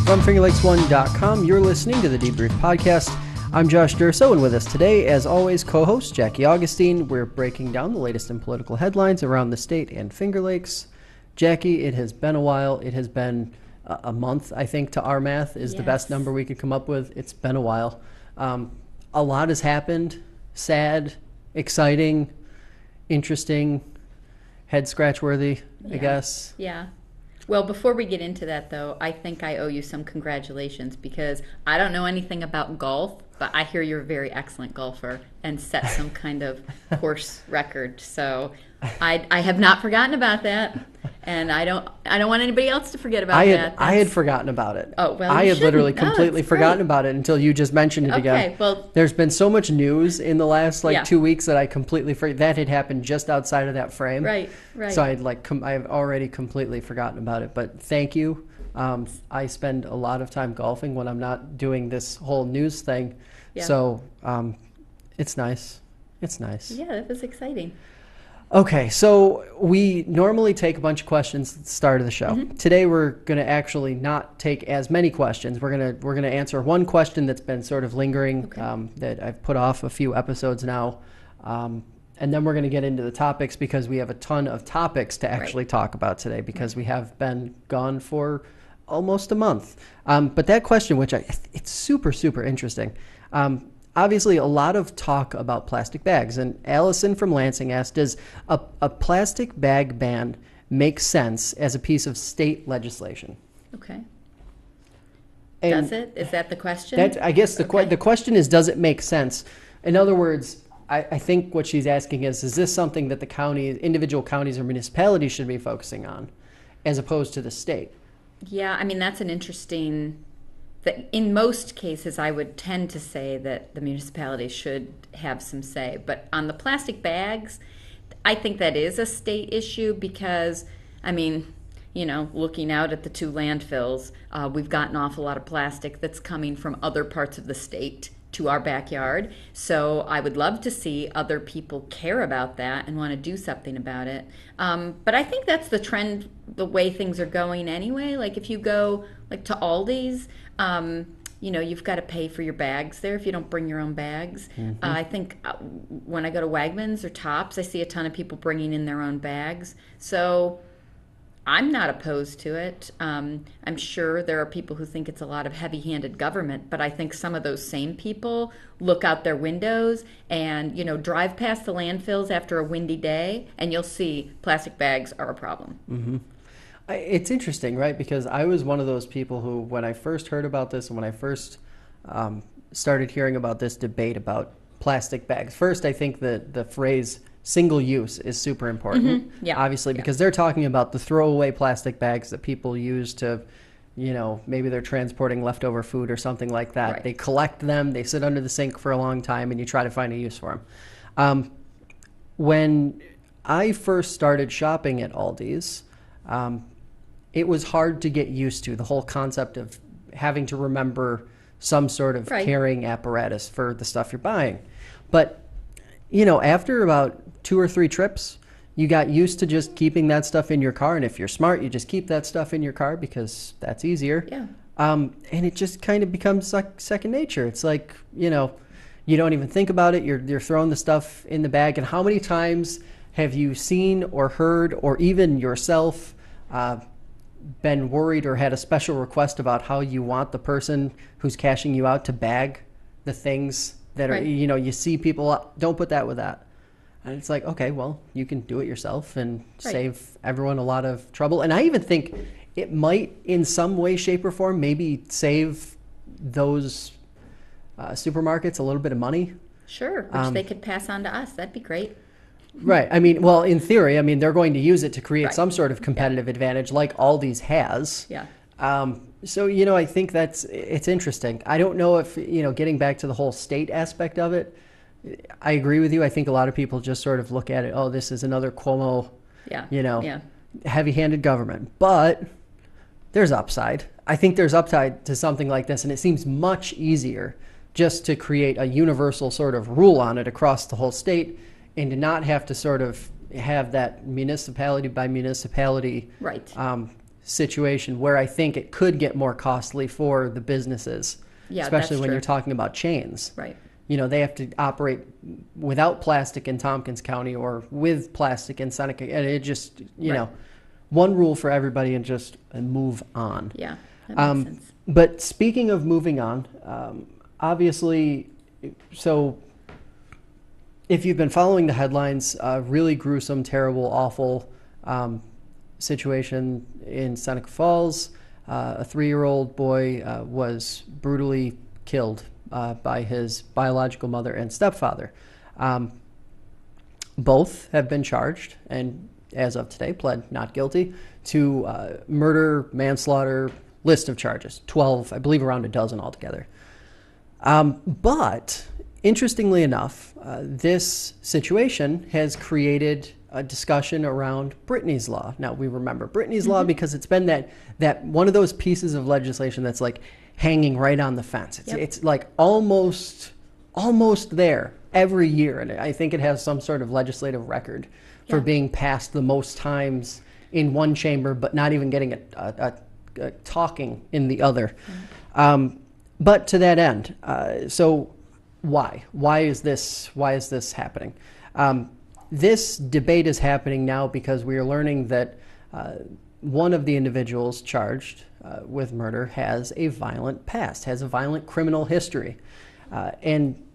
From FingerLakes1.com, you're listening to the Debrief podcast. I'm Josh Durso, and with us today, as always, co-host Jackie Augustine. We're breaking down the latest in political headlines around the state and Finger Lakes. Jackie, it has been a while. It has been a month, I think, to our math is the best number we could come up with. It's been a while. A lot has happened. Sad, exciting, interesting, head-scratch-worthy, I guess. Yeah. Well, before we get into that, though, I think I owe you some congratulations because I don't know anything about golf, but I hear you're a very excellent golfer and set some kind of course record. So I have not forgotten about that, and I don't want anybody else to forget about that. I had forgotten about it. Oh, well, I had literally shouldn't. completely forgotten about it until you just mentioned it again. Okay, well, there's been so much news in the last 2 weeks that I completely that had happened just outside of that frame. Right. So I've already completely forgotten about it. But thank you. I spend a lot of time golfing when I'm not doing this whole news thing. Yeah. So it's nice. It's nice. Yeah, that was exciting. Okay, so we normally take a bunch of questions at the start of the show. Mm-hmm. Today we're going to actually not take as many questions. We're going to answer one question that's been sort of lingering, that I've put off a few episodes now. And then we're going to get into the topics because we have a ton of topics to actually talk about today because we have been gone for almost a month. But that question, which it's super, super interesting. Obviously, a lot of talk about plastic bags. And Allison from Lansing asked, does a plastic bag ban make sense as a piece of state legislation? Okay. And does it? Is that the question? I guess the question is, does it make sense? In other words, I think what she's asking is this something that individual counties or municipalities should be focusing on as opposed to the state? Yeah, I mean, that's an interesting... In most cases, I would tend to say that the municipality should have some say. But on the plastic bags, I think that is a state issue because, I mean, looking out at the two landfills, we've got an awful lot of plastic that's coming from other parts of the state to our backyard. So I would love to see other people care about that and want to do something about it. But I think that's the trend, the way things are going anyway. Like if you go to Aldi's, you've got to pay for your bags there if you don't bring your own bags. Mm-hmm. I think when I go to Wegmans or Tops, I see a ton of people bringing in their own bags. So I'm not opposed to it. I'm sure there are people who think it's a lot of heavy-handed government, but I think some of those same people look out their windows and, drive past the landfills after a windy day, and you'll see plastic bags are a problem. Mm-hmm. It's interesting, right? Because I was one of those people who, when I first heard about this and when I first started hearing about this debate about plastic bags, first I think that the phrase single use is super important, obviously, because they're talking about the throwaway plastic bags that people use to, maybe they're transporting leftover food or something like that. Right. They collect them, they sit under the sink for a long time, and you try to find a use for them. When I first started shopping at Aldi's, it was hard to get used to the whole concept of having to remember some sort of carrying apparatus for the stuff you're buying. But, after about 2 or 3 trips, you got used to just keeping that stuff in your car. And if you're smart, you just keep that stuff in your car because that's easier. Yeah. And it just kind of becomes like second nature. It's like, you don't even think about it. You're throwing the stuff in the bag. And how many times have you seen or heard or even yourself been worried or had a special request about how you want the person who's cashing you out to bag the things that are, you see people, don't put that with that. And it's like, okay, well, you can do it yourself and save everyone a lot of trouble. And I even think it might, in some way, shape, or form, maybe save those supermarkets a little bit of money. Sure, which they could pass on to us. That'd be great. Right. I mean, well, in theory, they're going to use it to create some sort of competitive advantage like Aldi's has. Yeah. So, I think it's interesting. I don't know if, getting back to the whole state aspect of it, I agree with you. I think a lot of people just sort of look at it, oh, this is another Cuomo, heavy-handed government. But there's upside. I think there's upside to something like this, and it seems much easier just to create a universal sort of rule on it across the whole state and to not have to sort of have that municipality by municipality situation where I think it could get more costly for the businesses, Yeah, especially that's when true. you're talking about chains. Right. They have to operate without plastic in Tompkins County or with plastic in Seneca. And it just, Right. one rule for everybody and move on. Yeah, that makes sense. But speaking of moving on, obviously, so if you've been following the headlines, really gruesome, terrible, awful situation in Seneca Falls. A 3-year-old boy was brutally killed by his biological mother and stepfather. Both have been charged and, as of today, pled not guilty to murder, manslaughter, list of charges, 12, I believe around a dozen altogether. But interestingly enough, this situation has created a discussion around Brittany's Law. Now, we remember Brittany's Law because it's been that one of those pieces of legislation that's like hanging right on the fence. It's like almost there every year. And I think it has some sort of legislative record for being passed the most times in one chamber, but not even getting a talking in the other. But to that end, so why is this happening? This debate is happening now because we are learning that one of the individuals charged with murder has a violent past, has a violent criminal history. And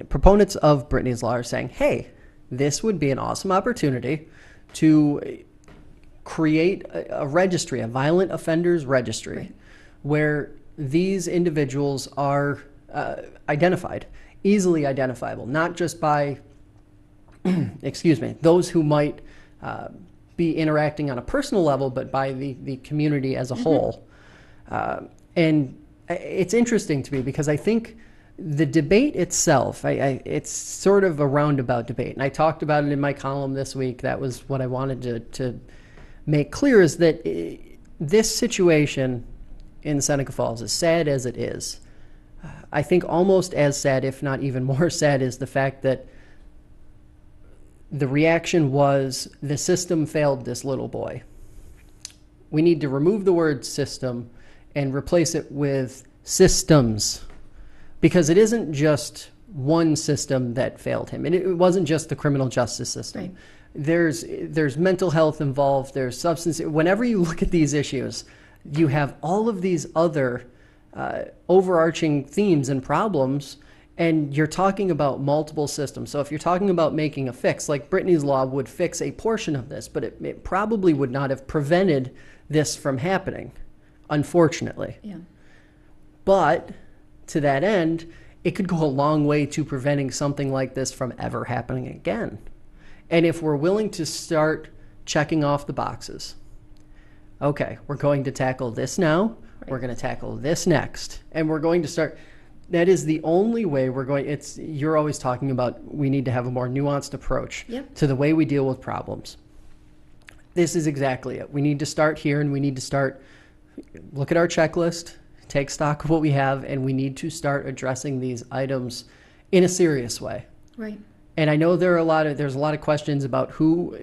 proponents of Brittany's Law are saying, hey, this would be an awesome opportunity to create a registry, a violent offenders registry, right, where these individuals are identified, easily identifiable, not just by those who might be interacting on a personal level, but by the community as a whole. And it's interesting to me because I think the debate itself, it's sort of a roundabout debate. And I talked about it in my column this week. That was what I wanted to make clear, is that this situation in Seneca Falls, as sad as it is, I think almost as sad, if not even more sad, is the fact that the reaction was the system failed this little boy. We need to remove the word system and replace it with systems, because it isn't just one system that failed him. It wasn't just the criminal justice system. Right. There's mental health involved, there's substance. Whenever you look at these issues, you have all of these other overarching themes and problems, and you're talking about multiple systems. So if you're talking about making a fix, like Brittany's Law would fix a portion of this, but it probably would not have prevented this from happening, unfortunately. Yeah. But to that end, it could go a long way to preventing something like this from ever happening again. And if we're willing to start checking off the boxes, okay, we're going to tackle this now, right, we're going to tackle this next, and we're going to start. That is the only way we're going. You're always talking about we need to have a more nuanced approach to the way we deal with problems. This is exactly it. We need to start here, and we need to start, look at our checklist, take stock of what we have, and we need to start addressing these items in a serious way. Right. And I know there's a lot of questions about who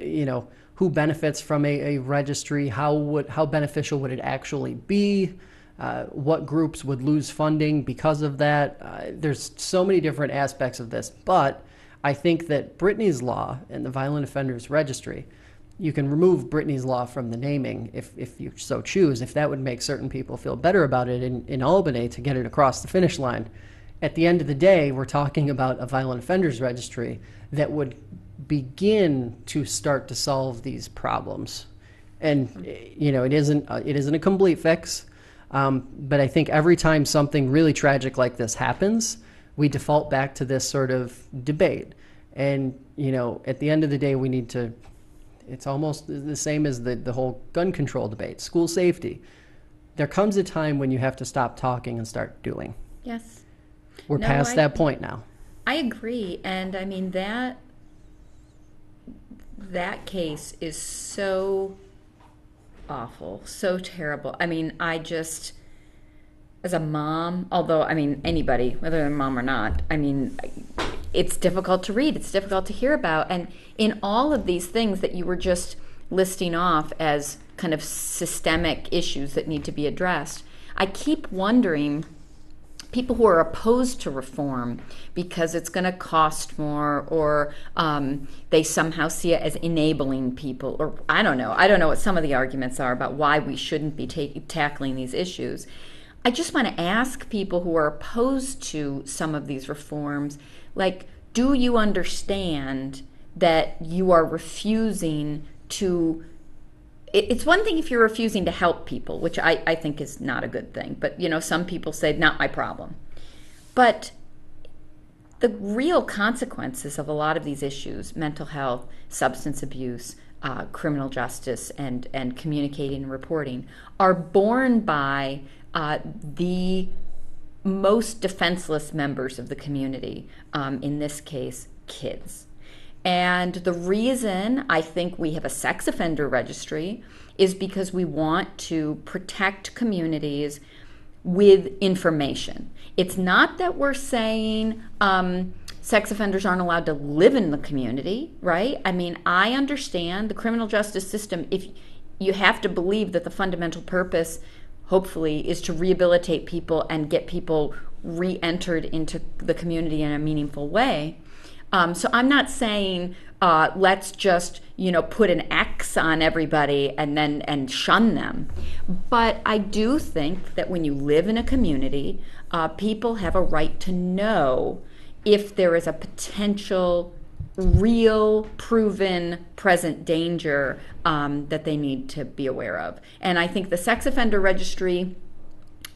benefits from a registry, how beneficial would it actually be? What groups would lose funding because of that? There's so many different aspects of this, but I think that Brittany's Law and the Violent Offenders Registry, you can remove Brittany's Law from the naming if you so choose, if that would make certain people feel better about it in Albany to get it across the finish line. At the end of the day, we're talking about a Violent Offenders Registry that would begin to start to solve these problems. And, it isn't a complete fix. But I think every time something really tragic like this happens, we default back to this sort of debate. And, at the end of the day, we need to, it's almost the same as the whole gun control debate, school safety. There comes a time when you have to stop talking and start doing. Yes. We're past that point now. I agree. And I mean, that case is so awful, so terrible. I mean, as a mom, although, I mean, anybody, whether they're a mom or not, I mean, it's difficult to read, it's difficult to hear about. And in all of these things that you were just listing off as kind of systemic issues that need to be addressed. I keep wondering, people who are opposed to reform because it's going to cost more, or they somehow see it as enabling people, or I don't know what some of the arguments are about why we shouldn't be tackling these issues. I just want to ask people who are opposed to some of these reforms, like, do you understand that you are refusing to... It's one thing if you're refusing to help people, which I think is not a good thing. But, some people say, not my problem. But the real consequences of a lot of these issues, mental health, substance abuse, criminal justice, and communicating and reporting, are borne by the most defenseless members of the community, in this case, kids. And the reason I think we have a sex offender registry is because we want to protect communities with information. It's not that we're saying sex offenders aren't allowed to live in the community, right? I mean, I understand the criminal justice system. If you have to believe that the fundamental purpose, hopefully, is to rehabilitate people and get people re-entered into the community in a meaningful way. So I'm not saying let's just put an X on everybody and shun them, but I do think that when you live in a community, people have a right to know if there is a potential, real, proven, present danger that they need to be aware of. And I think the sex offender registry,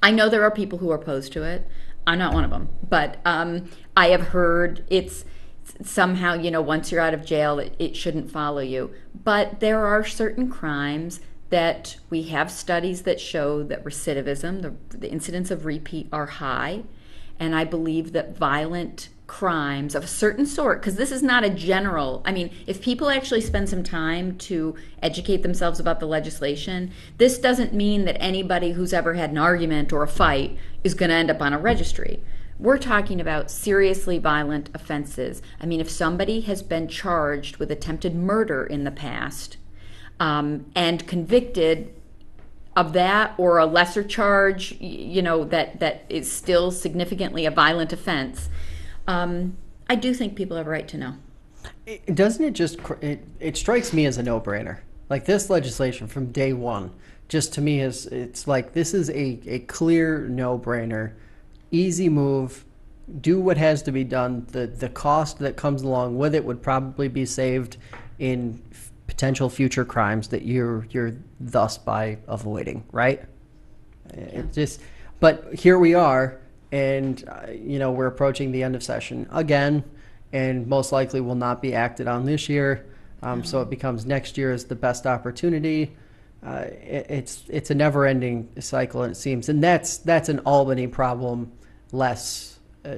I know there are people who are opposed to it. I'm not one of them, but I have heard it's somehow, once you're out of jail, it shouldn't follow you. But there are certain crimes that we have studies that show that recidivism, the incidence of repeat, are high. And I believe that violent crimes of a certain sort, because this is not a general, if people actually spend some time to educate themselves about the legislation, this doesn't mean that anybody who's ever had an argument or a fight is going to end up on a registry. We're talking about seriously violent offenses. If somebody has been charged with attempted murder in the past and convicted of that, or a lesser charge, that is still significantly a violent offense, I do think people have a right to know. Doesn't it just, it strikes me as a no-brainer. Like, this legislation from day one, just to me, it's like, this is a clear no-brainer. Easy move, do what has to be done. The cost that comes along with it would probably be saved in potential future crimes that you're thus by avoiding, right? Yeah. But here we are, and we're approaching the end of session again, and most likely will not be acted on this year. So it becomes next year is the best opportunity. It's a never-ending cycle, it seems, and that's an Albany problem, less a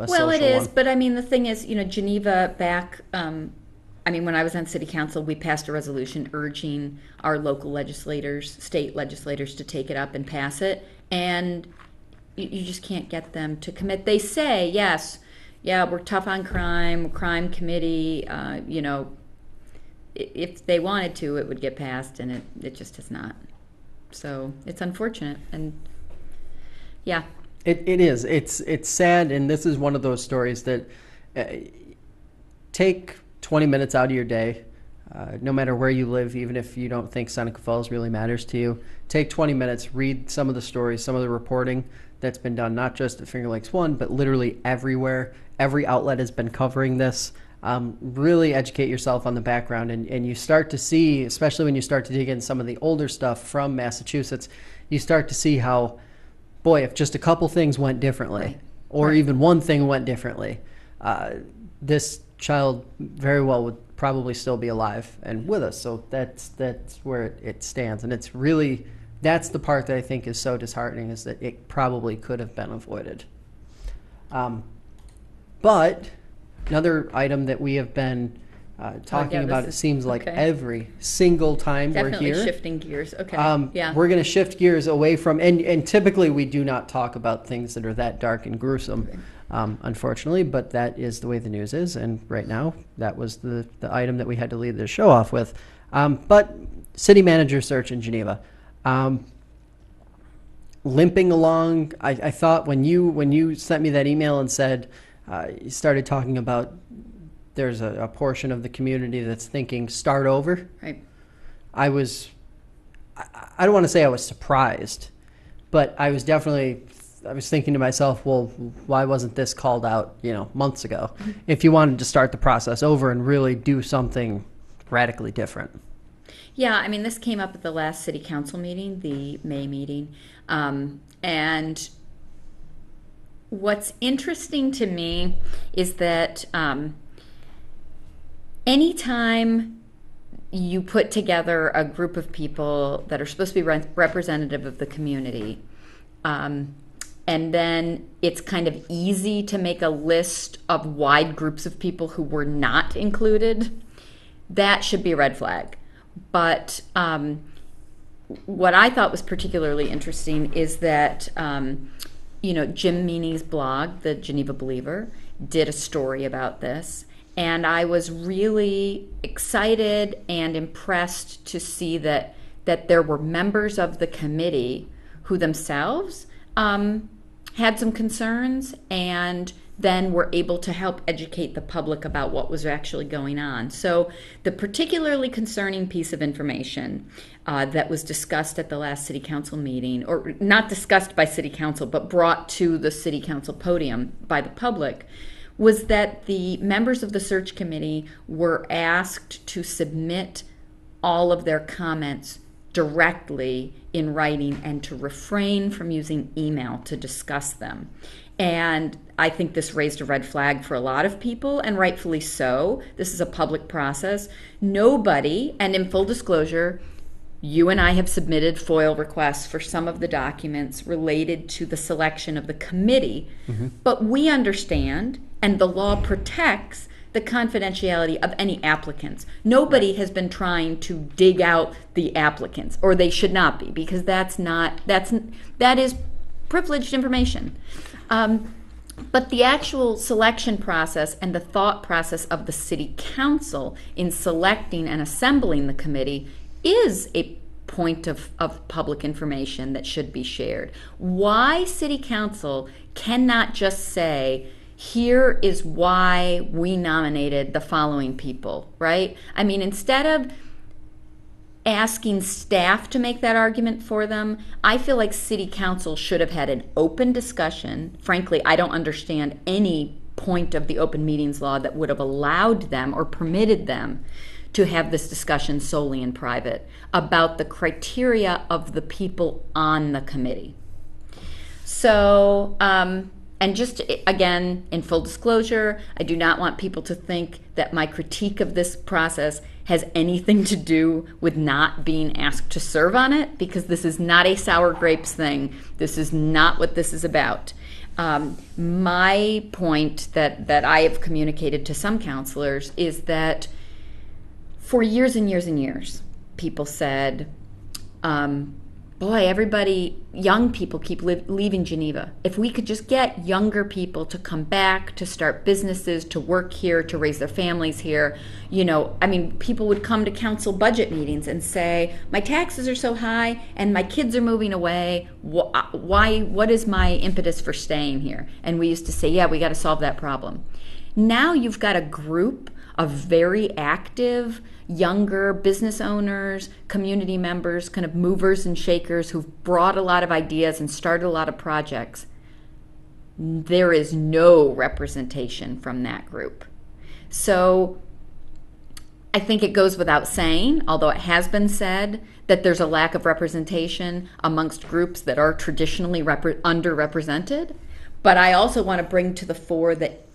well, it is, one. But the thing is, Geneva back. When I was on city council, we passed a resolution urging our local legislators, state legislators, to take it up and pass it, and you just can't get them to commit. They say, yes, yeah, we're tough on crime committee. If they wanted to, it would get passed, and it just has not. So it's unfortunate, and yeah. It is. It's sad, and this is one of those stories that take 20 minutes out of your day, no matter where you live, even if you don't think Seneca Falls really matters to you. Take 20 minutes, read some of the stories, some of the reporting that's been done, not just at Finger Lakes 1, but literally everywhere. Every outlet has been covering this. Really educate yourself on the background, and you start to see, especially when you start to dig in some of the older stuff from Massachusetts, you start to see how, boy, if just a couple things went differently, right, or right, even one thing went differently, this child very well would probably still be alive and with us. So that's where it stands, and it's really, that's the part that I think is so disheartening, is that it probably could have been avoided. But another item that we have been talking about, it seems like every single time Definitely we're here. Shifting gears. Okay. We're going to shift gears away from, and typically we do not talk about things that are that dark and gruesome, unfortunately, but that is the way the news is. And right now, that was the item that we had to lead the show off with. But city manager search in Geneva. Limping along, I thought when you sent me that email and said you started talking about there's a portion of the community that's thinking start over. Right. I don't want to say I was surprised, but I was thinking to myself, well, why wasn't this called out, months ago? If you wanted to start the process over and really do something radically different. Yeah, I mean, this came up at the last city council meeting, the May meeting. And what's interesting to me is that anytime you put together a group of people that are supposed to be representative of the community, and then it's kind of easy to make a list of wide groups of people who were not included, that should be a red flag. But what I thought was particularly interesting is that, Jim Meany's blog, the Geneva Believer, did a story about this. And I was really excited and impressed to see that there were members of the committee who themselves had some concerns and then were able to help educate the public about what was actually going on. So the particularly concerning piece of information that was discussed at the last city council meeting, or not discussed by city council, but brought to the city council podium by the public, was that the members of the search committee were asked to submit all of their comments directly in writing and to refrain from using email to discuss them. And I think this raised a red flag for a lot of people, and rightfully so. This is a public process. Nobody, and in full disclosure, you and I have submitted FOIL requests for some of the documents related to the selection of the committee, but we understand, and the law protects the confidentiality of any applicants. Nobody has been trying to dig out the applicants, or they should not be, because that is privileged information. But the actual selection process and the thought process of the city council in selecting and assembling the committee is a point of public information that should be shared. Why city council cannot just say, here is why we nominated the following people, right? I mean, instead of asking staff to make that argument for them, I feel like city council should have had an open discussion. Frankly, I don't understand any point of the open meetings law that would have allowed them or permitted them to have this discussion solely in private about the criteria of the people on the committee. So, and just again, in full disclosure, I do not want people to think that my critique of this process has anything to do with not being asked to serve on it, because this is not a sour grapes thing. This is not what this is about. My point that I have communicated to some counselors is that for years and years and years, people said, boy, young people keep leaving Geneva. If we could just get younger people to come back, to start businesses, to work here, to raise their families here, people would come to council budget meetings and say, my taxes are so high and my kids are moving away. What is my impetus for staying here? And we used to say, yeah, we got to solve that problem. Now you've got a group of very active, younger business owners, community members, kind of movers and shakers who've brought a lot of ideas and started a lot of projects. There is no representation from that group. So I think it goes without saying, although it has been said, that there's a lack of representation amongst groups that are traditionally underrepresented. But I also want to bring to the fore that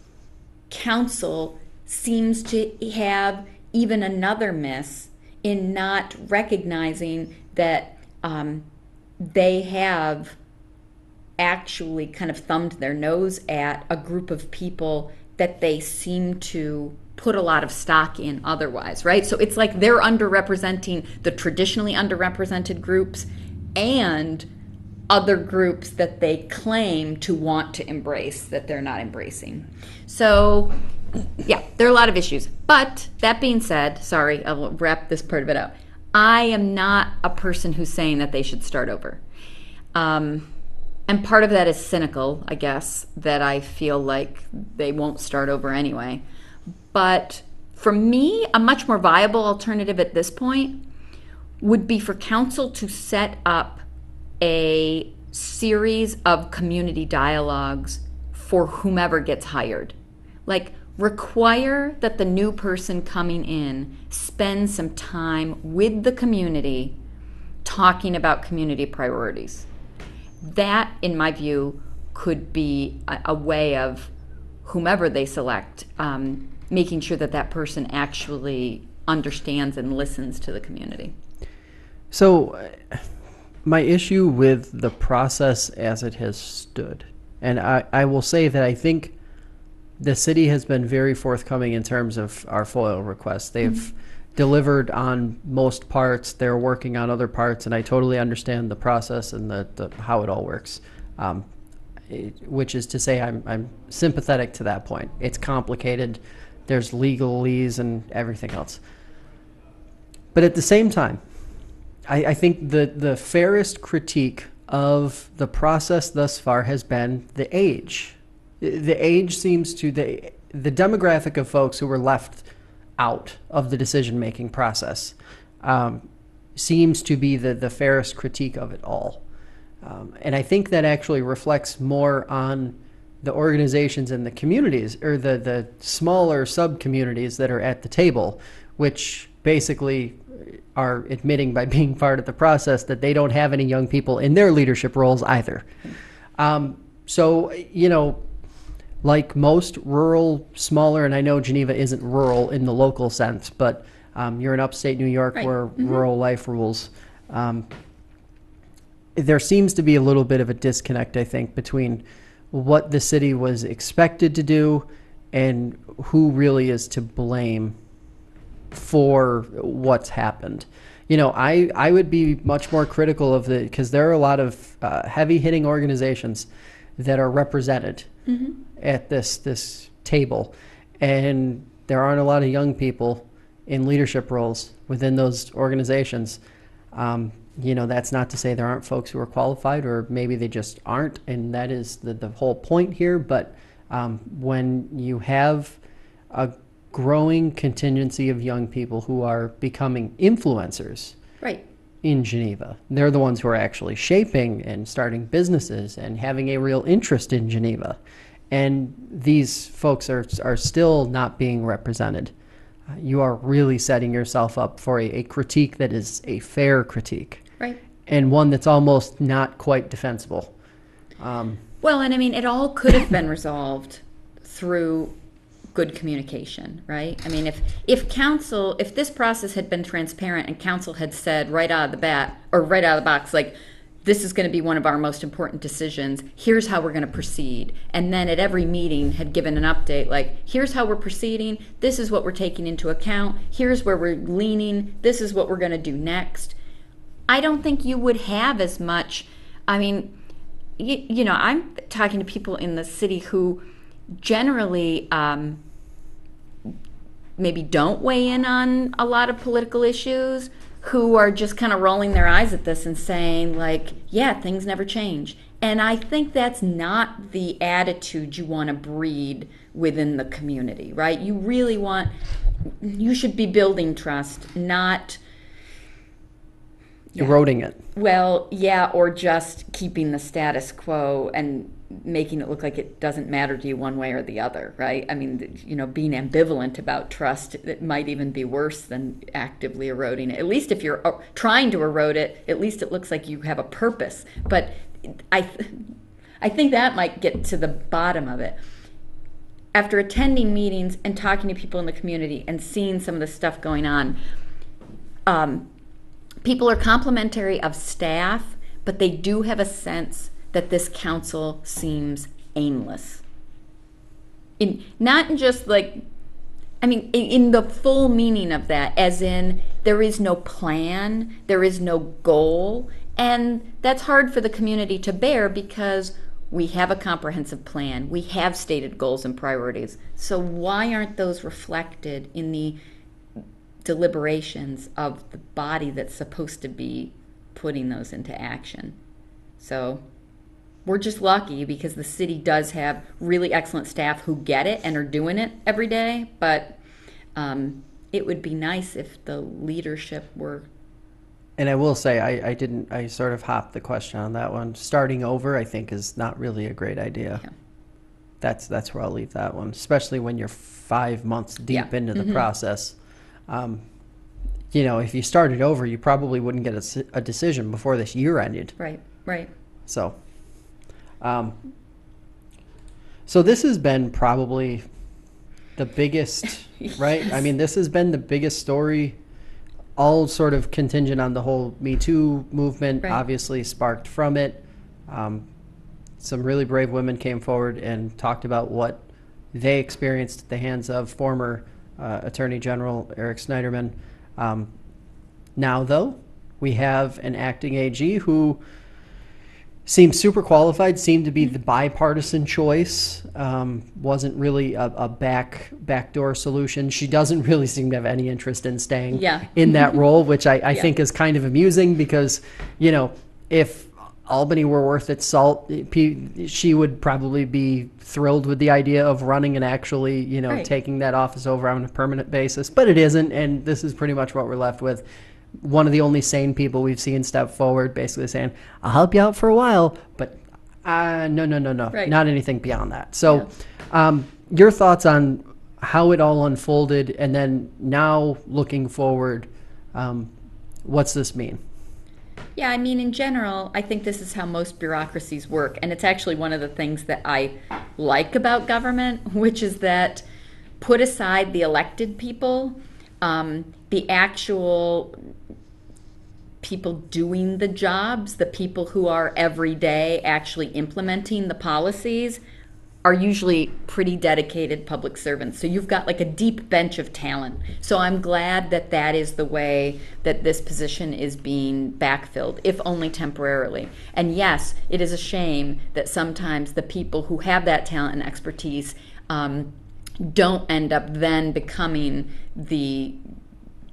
council seems to have even another miss in not recognizing that they have actually kind of thumbed their nose at a group of people that they seem to put a lot of stock in otherwise, right? So it's like they're underrepresenting the traditionally underrepresented groups and other groups that they claim to want to embrace that they're not embracing. So Yeah, there are a lot of issues. But that being said, sorry, I'll wrap this part of it out. I am not a person who's saying that they should start over. And part of that is cynical, I guess, that I feel like they won't start over anyway. But for me, a much more viable alternative at this point would be for council to set up a series of community dialogues for whomever gets hired. Like, require that the new person coming in spend some time with the community talking about community priorities. That, in my view, could be a way of whomever they select, making sure that that person actually understands and listens to the community. So my issue with the process as it has stood, and I will say that I think the city has been very forthcoming in terms of our FOIL requests. They've delivered on most parts. They're working on other parts, and I totally understand the process and the how it all works. Which is to say, I'm sympathetic to that point. It's complicated. There's legalese and everything else. But at the same time, I think the fairest critique of the process thus far has been the age. The age seems to, the demographic of folks who were left out of the decision-making process seems to be the fairest critique of it all. And I think that actually reflects more on the organizations and the communities, or the smaller sub-communities that are at the table, which basically are admitting by being part of the process that they don't have any young people in their leadership roles either. So, you know, like most rural, smaller, and I know Geneva isn't rural in the local sense, but you're in upstate New York where rural life rules. There seems to be a little bit of a disconnect, I think, between what the city was expected to do and who really is to blame for what's happened. You know, I would be much more critical of because there are a lot of heavy-hitting organizations that are represented at this table, and there aren't a lot of young people in leadership roles within those organizations. You know, that's not to say there aren't folks who are qualified, or maybe they just aren't, and that is the whole point here. But when you have a growing contingency of young people who are becoming influencers in Geneva, they're the ones who are actually shaping and starting businesses and having a real interest in Geneva. And these folks are still not being represented. You are really setting yourself up for a critique that is a fair critique. Right. And one that's almost not quite defensible. Well, and I mean, it all could have been resolved through good communication, right? I mean, if this process had been transparent and council had said right out of the bat, or right out of the box, like, this is going to be one of our most important decisions, here's how we're going to proceed, and then at every meeting had given an update, like, here's how we're proceeding, this is what we're taking into account, here's where we're leaning, this is what we're going to do next, I don't think you would have as much. I mean, you know, I'm talking to people in the city who generally maybe don't weigh in on a lot of political issues, who are just kind of rolling their eyes at this and saying, like, yeah, things never change. And I think that's not the attitude you want to breed within the community, right? You should be building trust, not eroding it. Well, yeah, or just keeping the status quo and making it look like it doesn't matter to you one way or the other, right? I mean, you know, being ambivalent about trust, it might even be worse than actively eroding it. At least if you're trying to erode it, at least it looks like you have a purpose. But I think that might get to the bottom of it. After attending meetings and talking to people in the community and seeing some of the stuff going on, people are complimentary of staff, but they do have a sense that this council seems aimless. Not just like, I mean, in the full meaning of that, as in there is no plan, there is no goal, and that's hard for the community to bear because We have a comprehensive plan. We have stated goals and priorities. So why aren't those reflected in the deliberations of the body that's supposed to be putting those into action? So we're just lucky because the city does have really excellent staff who get it and are doing it every day. But it would be nice if the leadership were. And I will say, I sort of hopped the question on that one. Starting over, I think, is not really a great idea. Yeah. That's where I'll leave that one, especially when you're 5 months deep into the process. If you started over, you probably wouldn't get a decision before this year ended. Right. So, so this has been probably the biggest, right? Yes. I mean, this has been the biggest story, all sort of contingent on the whole Me Too movement, obviously sparked from it. Some really brave women came forward and talked about what they experienced at the hands of former Attorney General Eric Schneiderman. Now, though, we have an acting AG who seems super qualified, seemed to be the bipartisan choice, wasn't really a backdoor solution. She doesn't really seem to have any interest in staying in that role, which I think is kind of amusing because, if Albany were worth its salt, she would probably be thrilled with the idea of running and actually, taking that office over on a permanent basis. But it isn't, and this is pretty much what we're left with. One of the only sane people we've seen step forward, basically saying, I'll help you out for a while, but no, not anything beyond that. So your thoughts on how it all unfolded, and then now looking forward, what's this mean? Yeah, I mean, in general, I think this is how most bureaucracies work. And it's actually one of the things that I like about government, which is that put aside the elected people, the actual people doing the jobs, the people who are every day actually implementing the policies, are usually pretty dedicated public servants. So you've got like a deep bench of talent. So I'm glad that that is the way that this position is being backfilled, if only temporarily. And yes, it is a shame that sometimes the people who have that talent and expertise don't end up then becoming the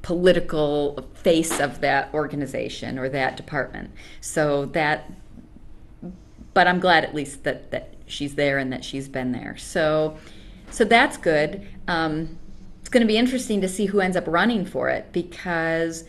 political face of that organization or that department. So that, but I'm glad at least that she's there and that she's been there. So that's good. It's going to be interesting to see who ends up running for it because,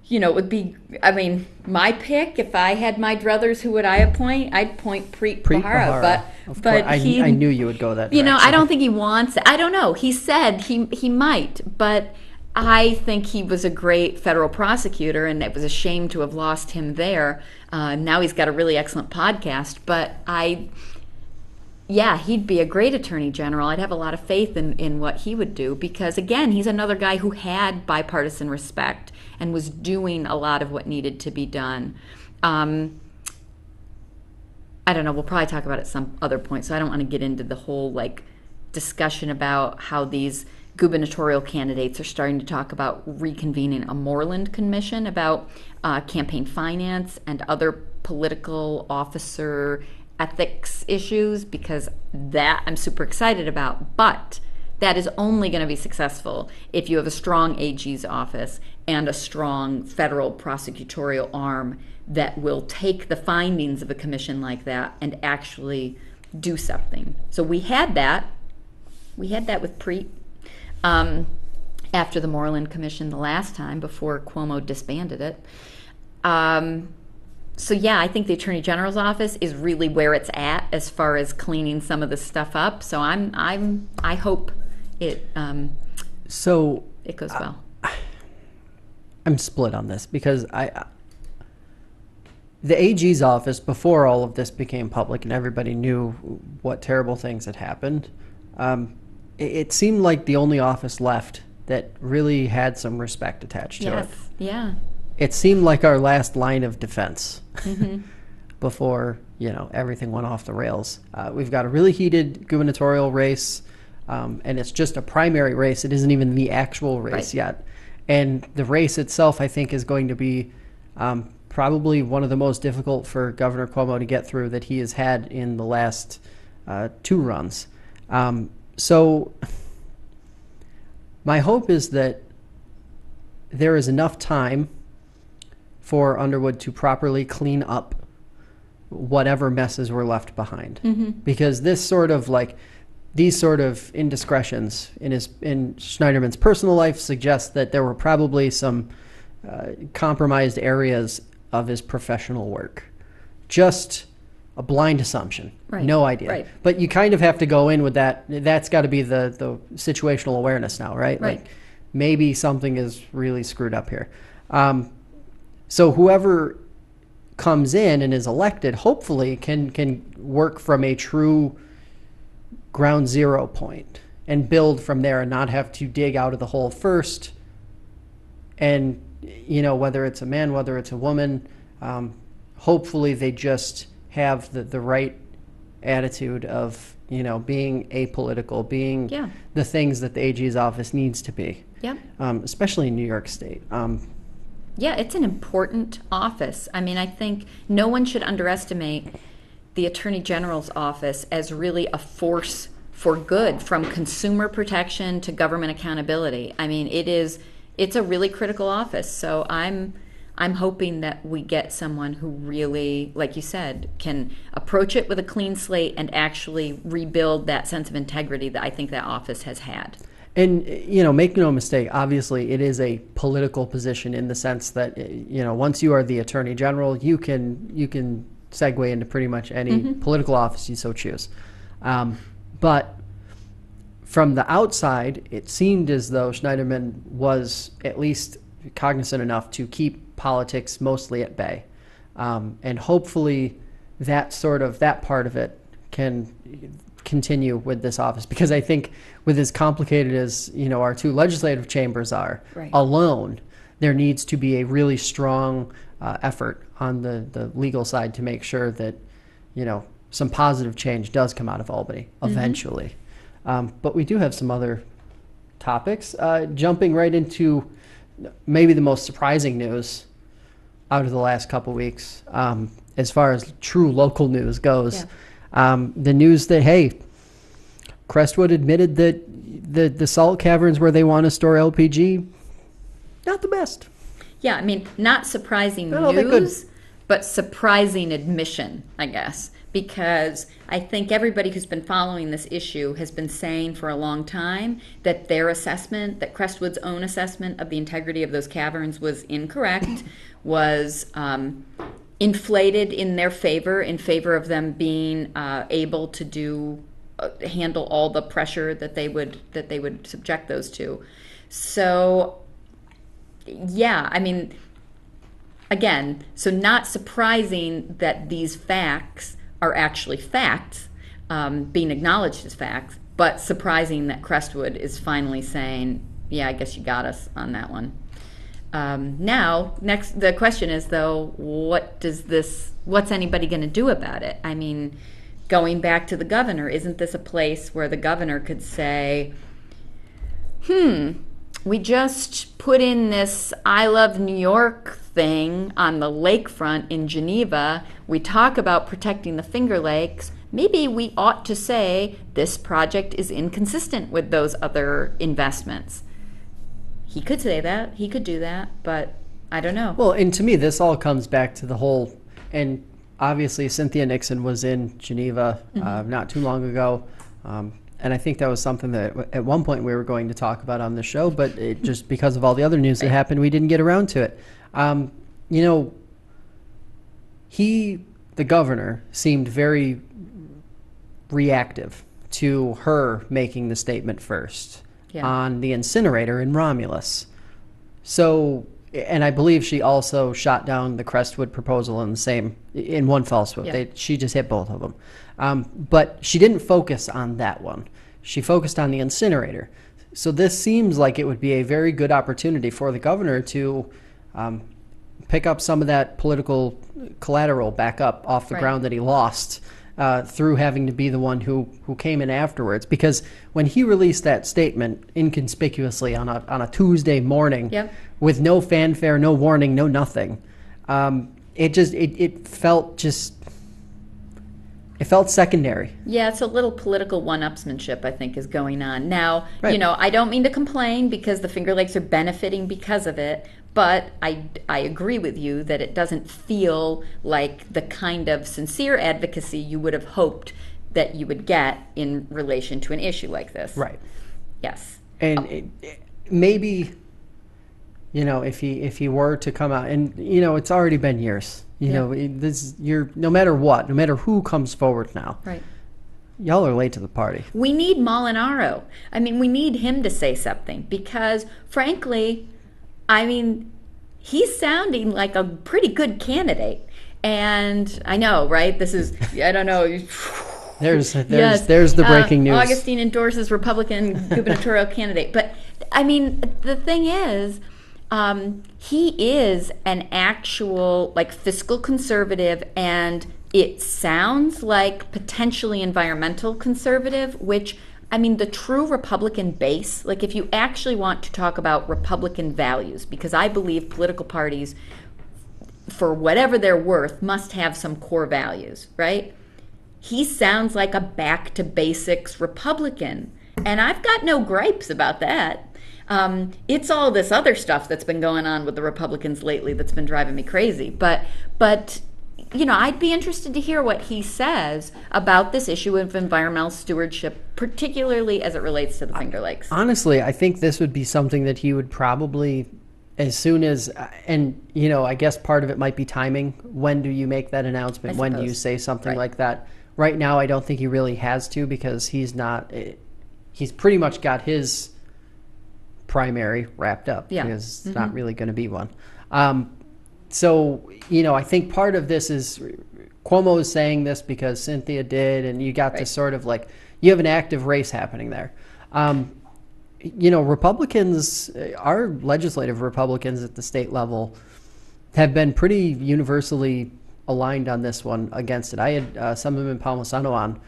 it would be, I mean, my pick, if I had my druthers, who would I appoint? I'd point Preet Bharara. But I knew you would go that direction. I don't think he wants it. I don't know. He said he might, but I think he was a great federal prosecutor, and it was a shame to have lost him there. Now he's got a really excellent podcast, but he'd be a great attorney general. I'd have a lot of faith in what he would do because, again, he's another guy who had bipartisan respect and was doing a lot of what needed to be done. I don't know. We'll probably talk about it at some other point, so I don't want to get into the whole discussion about how these gubernatorial candidates are starting to talk about reconvening a Moreland Commission about campaign finance and other political officer ethics issues, because that I'm super excited about. But that is only going to be successful if you have a strong AG's office and a strong federal prosecutorial arm that will take the findings of a commission like that and actually do something. So we had that. We had that with Preet. After the Moreland Commission the last time, before Cuomo disbanded it. I think the Attorney General's office is really where it's at as far as cleaning some of this stuff up. So I hope it goes well. I'm split on this because the AG's office, before all of this became public and everybody knew what terrible things had happened, it seemed like the only office left that really had some respect attached to it. Yeah. It seemed like our last line of defense before, everything went off the rails. We've got a really heated gubernatorial race, and it's just a primary race. It isn't even the actual race yet. And the race itself, I think, is going to be probably one of the most difficult for Governor Cuomo to get through that he has had in the last 2 runs. So my hope is that there is enough time for Underwood to properly clean up whatever messes were left behind. Because these sort of indiscretions in Schneiderman's personal life suggest that there were probably some compromised areas of his professional work. Just a blind assumption. Right. No idea. Right. But you kind of have to go in with that. That's got to be the situational awareness now, right? Right. Like maybe something is really screwed up here. So whoever comes in and is elected, hopefully can work from a true ground zero point and build from there and not have to dig out of the hole first. And, whether it's a man, whether it's a woman, hopefully they just have the right attitude of, being apolitical, being the things that the AG's office needs to be, especially in New York State. It's an important office. I mean, I think no one should underestimate the Attorney General's office as really a force for good, from consumer protection to government accountability. I mean, it's a really critical office. So I'm hoping that we get someone who really, like you said, can approach it with a clean slate and actually rebuild that sense of integrity that I think that office has had. And, make no mistake, obviously it is a political position in the sense that, once you are the Attorney General, you can segue into pretty much any political office you so choose. But from the outside, it seemed as though Schneiderman was at least cognizant enough to keep politics mostly at bay. And hopefully that part of it can continue with this office, because I think with as complicated as our 2 legislative chambers are, alone, there needs to be a really strong effort on the legal side to make sure that some positive change does come out of Albany eventually. But we do have some other topics, jumping right into maybe the most surprising news out of the last couple weeks, as far as true local news goes. The news that, hey, Crestwood admitted that the salt caverns where they want to store LPG, not the best. Yeah, I mean, not surprising No, news, but surprising admission, I guess. Because I think everybody who's been following this issue has been saying for a long time that their assessment, that Crestwood's own assessment of the integrity of those caverns was incorrect, was inflated in their favor, in favor of them being able to handle all the pressure that they would subject those to. So, yeah, I mean, again, so not surprising that these facts are actually facts, being acknowledged as facts, but surprising that Crestwood is finally saying, yeah, I guess you got us on that one. Now, the question is, though, what's anybody going to do about it? I mean, going back to the governor, isn't this a place where the governor could say, we just put in this I Love New York thing on the lakefront in Geneva. We talk about protecting the Finger Lakes. Maybe we ought to say this project is inconsistent with those other investments. He could say that. He could do that, but I don't know. Well, and to me, this all comes back to the whole, and obviously Cynthia Nixon was in Geneva not too long ago. And I think that was something that at one point we were going to talk about on the show, but it just because of all the other news that happened, we didn't get around to it. The governor seemed very reactive to her making the statement first on the incinerator in Romulus. So, and I believe she also shot down the Crestwood proposal in one fell swoop. Yeah. She just hit both of them. But she didn't focus on that one. She focused on the incinerator. So this seems like it would be a very good opportunity for the governor to pick up some of that political collateral back up off the ground that he lost through having to be the one who came in afterwards. Because when he released that statement inconspicuously on a Tuesday morning with no fanfare, no warning, no nothing, it felt it felt secondary. Yeah, it's a little political one-upsmanship, I think, is going on. Now, Right. I don't mean to complain because the Finger Lakes are benefiting because of it, but I agree with you that it doesn't feel like the kind of sincere advocacy you would have hoped that you would get in relation to an issue like this. Right. Yes. And maybe, if he were to come out, and it's already been years. No matter what, no matter who comes forward now, Right. y'all are late to the party. We need Molinaro. I mean, we need him to say something because, frankly, he's sounding like a pretty good candidate. And I know, right? This is, I don't know. There's Yes. the breaking news. Augustine endorses Republican gubernatorial candidate. But, the thing is, he is an actual fiscal conservative, and it sounds like potentially environmental conservative, which the true Republican base, if you actually want to talk about Republican values, because I believe political parties, for whatever they're worth, must have some core values, right? He sounds like a back to basics Republican, and I've got no gripes about that. It's all this other stuff that's been going on with the Republicans lately that's been driving me crazy. But I'd be interested to hear what he says about this issue of environmental stewardship, particularly as it relates to the Finger Lakes. Honestly, I think this would be something that he would probably, as soon as, and I guess part of it might be timing. When do you make that announcement? When do you say something like that? Right now, I don't think he really has to, because he's pretty much got his primary wrapped up, because it's not really going to be one. So, I think part of this is Cuomo is saying this because Cynthia did, and you got this sort of you have an active race happening there. Republicans, our legislative Republicans at the state level have been pretty universally aligned on this one against it. I had Senator Palmisano on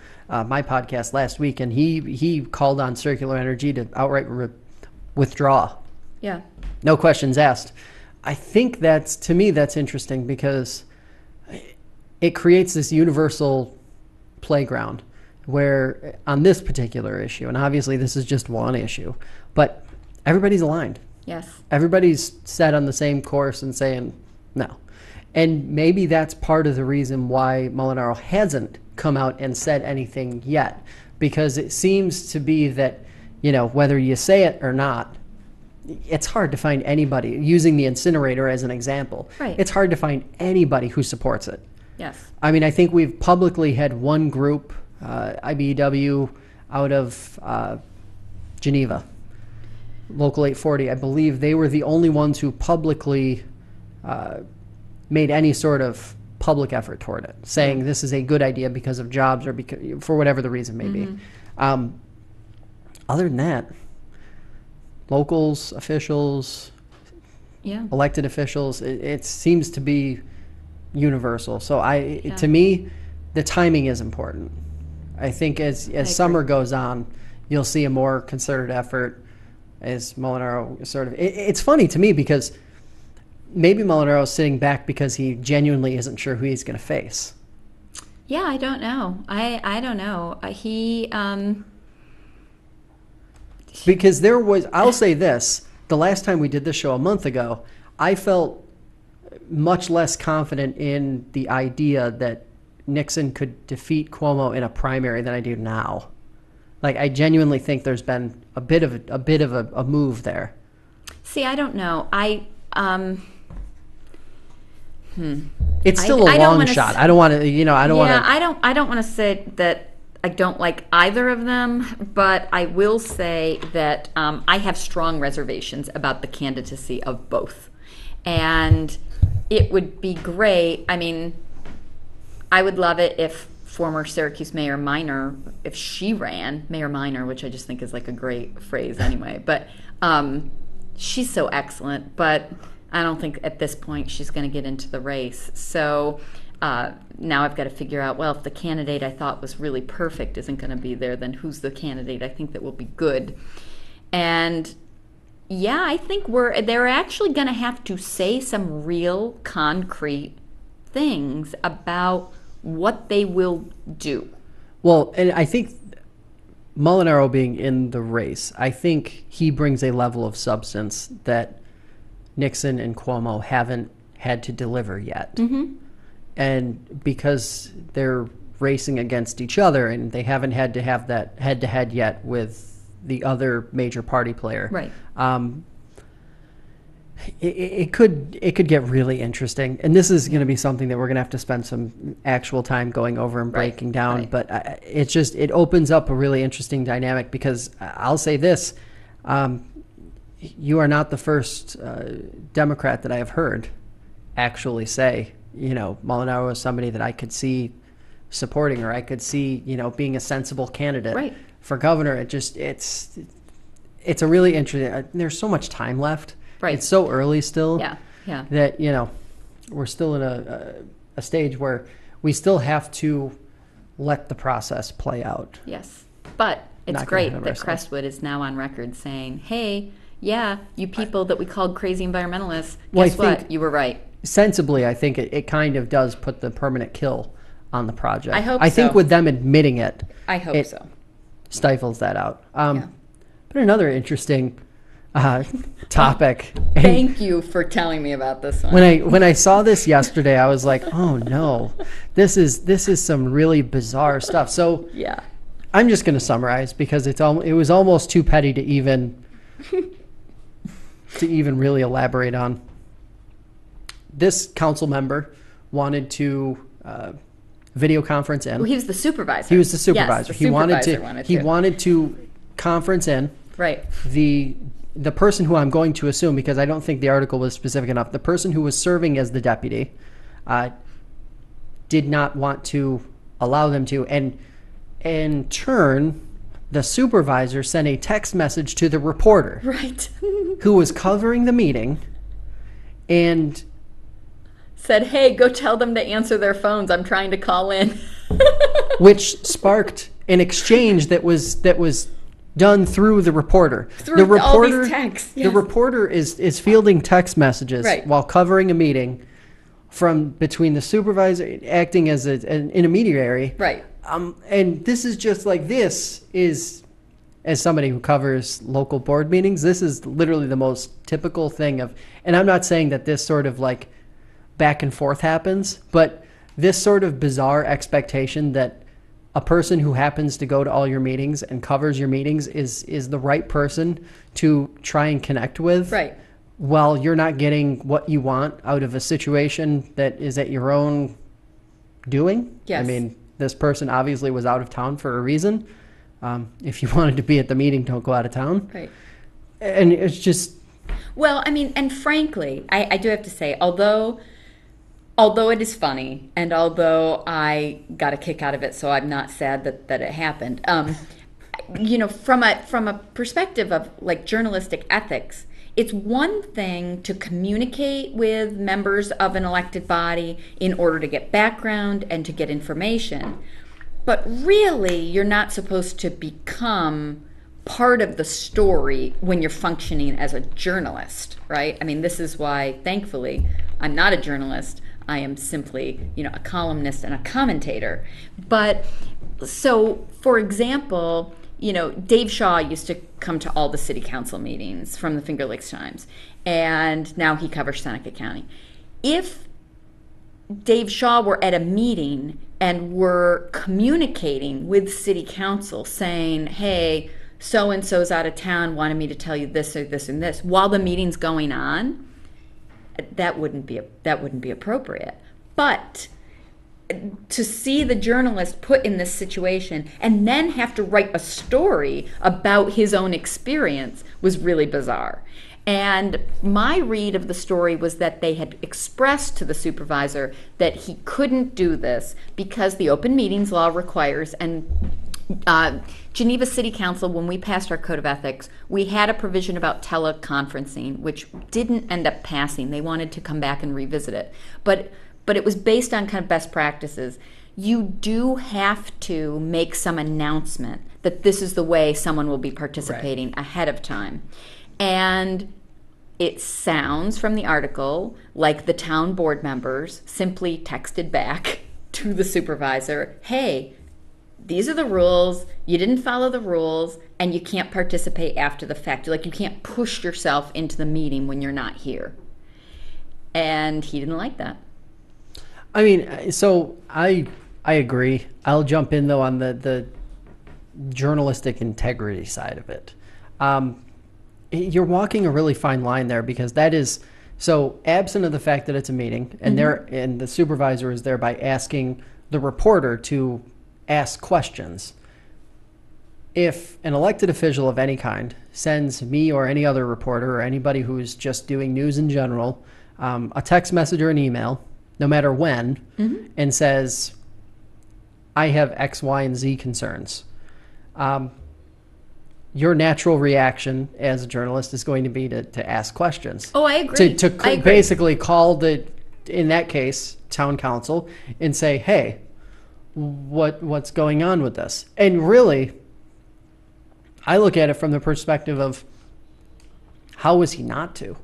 my podcast last week, and he called on circular energy to outright withdraw. Yeah. No questions asked. I think to me, that's interesting because it creates this universal playground where on this particular issue, and obviously this is just one issue, but everybody's aligned. Yes. Everybody's set on the same course and saying no. And maybe that's part of the reason why Molinaro hasn't come out and said anything yet, because it seems to be that, whether you say it or not, it's hard to find anybody, using the incinerator as an example. Right. It's hard to find anybody who supports it. Yes. I think we've publicly had one group, IBEW, out of Geneva, Local 840. I believe they were the only ones who publicly made any sort of public effort toward it, saying this is a good idea because of jobs or because, for whatever the reason may be. Other than that, locals, officials, elected officials, it seems to be universal. So to me, the timing is important. I think as summer goes on, you'll see a more concerted effort as Molinaro sort of. It's funny to me because maybe Molinaro is sitting back because he genuinely isn't sure who he's going to face. Yeah, I don't know. I don't know. Because I'll say this, the last time we did this show a month ago, I felt much less confident in the idea that Nixon could defeat Cuomo in a primary than I do now. I genuinely think there's been a bit of a move there. See, I don't know. It's still a long shot. I don't want to. I don't want to say that I don't like either of them, but I will say that I have strong reservations about the candidacy of both, and it would be great. I would love it if former Syracuse Mayor Minor, if she ran, Mayor Minor, which I just think is a great phrase anyway, but she's so excellent, but I don't think at this point she's going to get into the race. So now I've got to figure out, well, if the candidate I thought was really perfect isn't going to be there, then who's the candidate I think that will be good? And I think they're actually going to have to say some real concrete things about what they will do. Well, and I think Molinaro being in the race, I think he brings a level of substance that Nixon and Cuomo haven't had to deliver yet. Mm-hmm. And because they're racing against each other and they haven't had to have that head-to-head yet with the other major party player. Right. It could get really interesting, and this is going to be something that we're going to have to spend some actual time going over and breaking down. Right. But it opens up a really interesting dynamic, because I'll say this: you are not the first Democrat that I have heard actually say, Molinaro is somebody that I could see supporting, or I could see, being a sensible candidate for governor. It's a really interesting. There's so much time left. Right. It's so early still that, we're still in a stage where we still have to let the process play out. Yes. But it's Not great gonna have that ourselves. Crestwood is now on record saying, hey, yeah, you people that we called crazy environmentalists, Well, I guess what? think- You were right. Sensibly, I think it kind of does put the permanent kill on the project. I hope I think so. with them admitting it, I hope it so. stifles that out. Yeah. But another interesting topic. Thank you for telling me about this one. When I saw this yesterday, I was like, "Oh no, this is some really bizarre stuff." So yeah. I'm just going to summarize, because it was almost too petty to even really elaborate on. This council member wanted to video conference in. Well, he was the supervisor. He was the supervisor. Yes, He wanted to conference in. Right. The person who I'm going to assume, because I don't think the article was specific enough, the person who was serving as the deputy did not want to allow them to. And in turn, the supervisor sent a text message to the reporter Right. who was covering the meeting and Said, hey, go tell them to answer their phones. I'm trying to call in. which sparked an exchange that was done through the reporter. Through all these texts, The yes. reporter is fielding text messages Right. while covering a meeting from between the supervisor acting as an intermediary. Right. And this is just like, this is, as somebody who covers local board meetings, this is literally the most typical thing of, and I'm not saying that this sort of like back and forth happens, but this sort of bizarre expectation that a person who happens to go to all your meetings and covers your meetings is the right person to try and connect with. Right. While you're not getting what you want out of a situation that is at your own doing. Yes. I mean, this person obviously was out of town for a reason. If you wanted to be at the meeting, don't go out of town. Right. And it's just... Well, I mean, and frankly, I do have to say, although it is funny, and although I got a kick out of it, so I'm not sad that it happened, from a perspective of like journalistic ethics, it's one thing to communicate with members of an elected body in order to get background and to get information, but really you're not supposed to become part of the story when you're functioning as a journalist, right? I mean, this is why, thankfully, I'm not a journalist. I am simply, a columnist and a commentator. But so, for example, Dave Shaw used to come to all the city council meetings from the Finger Lakes Times, and now he covers Seneca County. If Dave Shaw were at a meeting and were communicating with city council saying, hey, so-and-so's out of town, wanted me to tell you this or this and this, while the meeting's going on, that wouldn't be appropriate. But to see the journalist put in this situation and then have to write a story about his own experience was really bizarre. And my read of the story was that they had expressed to the supervisor that he couldn't do this because the open meetings law requires, and Geneva City Council, when we passed our code of ethics, we had a provision about teleconferencing, which didn't end up passing. They wanted to come back and revisit it. But it was based on kind of best practices. You do have to make some announcement that this is the way someone will be participating ahead of time. And it sounds from the article like the town board members simply texted back to the supervisor, hey, these are the rules, you didn't follow the rules, and you can't participate after the fact. Like, you can't push yourself into the meeting when you're not here. And he didn't like that. I mean, so I agree. I'll jump in, though, on the journalistic integrity side of it. You're walking a really fine line there, because that is, so absent of the fact that it's a meeting, and and the supervisor is there by asking the reporter to ask questions. If an elected official of any kind sends me or any other reporter or anybody who's just doing news in general a text message or an email, no matter when, and says, I have X, Y, and Z concerns, your natural reaction as a journalist is going to be to ask questions. Oh, I agree. To I agree. basically call the, in that case, town council and say, hey, what's going on with this? And really, I look at it from the perspective of, how was he not to?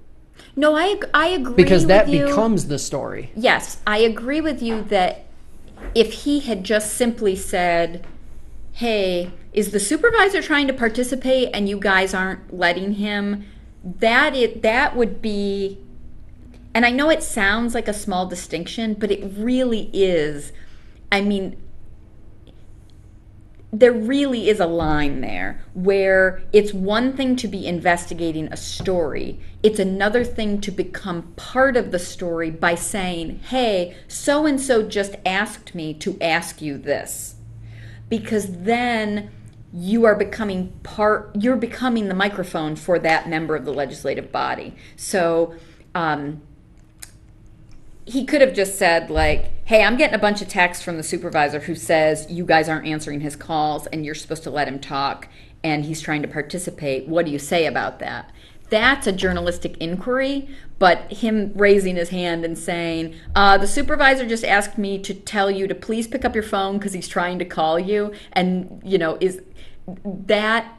No, I agree. Because that with you. becomes the story. Yes, I agree with you that if he had just simply said, hey, is the supervisor trying to participate and you guys aren't letting him, that would be, and I know it sounds like a small distinction, but it really is. I mean, there really is a line there where it's one thing to be investigating a story. It's another thing to become part of the story by saying, hey, so-and-so just asked me to ask you this. Because then you're becoming the microphone for that member of the legislative body. So he could have just said, like, hey, I'm getting a bunch of texts from the supervisor who says you guys aren't answering his calls and you're supposed to let him talk and he's trying to participate. What do you say about that? That's a journalistic inquiry, but him raising his hand and saying, the supervisor just asked me to tell you to please pick up your phone because he's trying to call you, and, is that...